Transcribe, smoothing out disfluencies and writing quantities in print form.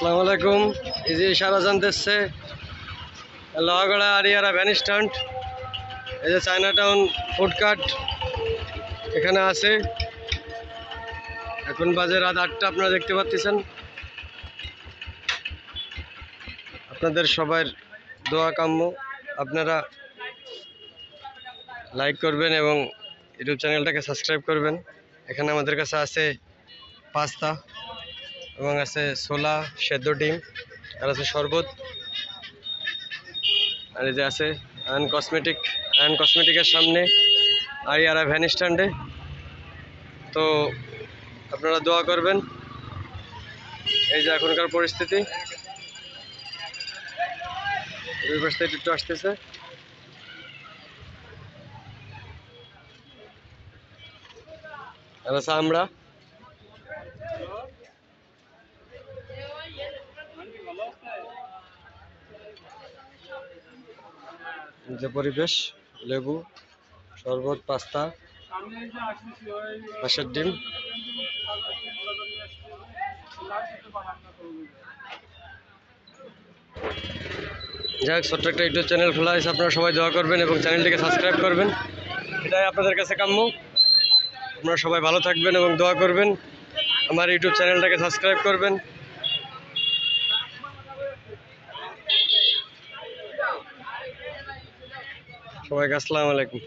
আসসালামু আলাইকুম। এই যে ইশারা জানতেছে লোহাগড়া আরিয়ারা ভ্যান স্ট্যান্ড, এই যে চায়না টাউন ফুডকার্ট এখানে আছে। এখন বাজে রাত 8টা, আপনারা দেখতে পাচ্ছেন। আপনাদের সবার দোয়া কাম্য, আপনারা লাইক করবেন এবং ইউটিউব চ্যানেলটাকে সাবস্ক্রাইব করবেন। এখানে আমাদের কাছে আছে পাস্তা এবং আছে ছোলা, সেদ্ধ ডিম, আর আছে শরবত, আর এই যে আছে আয়ন কসমেটিকের সামনে আরিয়ারা ভ্যান স্ট্যান্ডে। তো আপনারা দোয়া করবেন। এই যে এখনকার পরিস্থিতি, একটু আসতেছে। আর আছে আমরা, যে পরিবেশ, লেবু, শরবত, পাস্তা, হাঁসের ডিম। যাই হোক, ছোট্ট একটা ইউটিউব চ্যানেল খোলা হয়েছে, আপনারা সবাই দোয়া করবেন এবং চ্যানেলটিকে সাবস্ক্রাইব করবেন, এটাই আপনাদের কাছে কাম্য। আপনারা সবাই ভালো থাকবেন এবং দোয়া করবেন, আমার ইউটিউব চ্যানেলটাকে সাবস্ক্রাইব করবেন। সবাইকে আসসালামু আলাইকুম।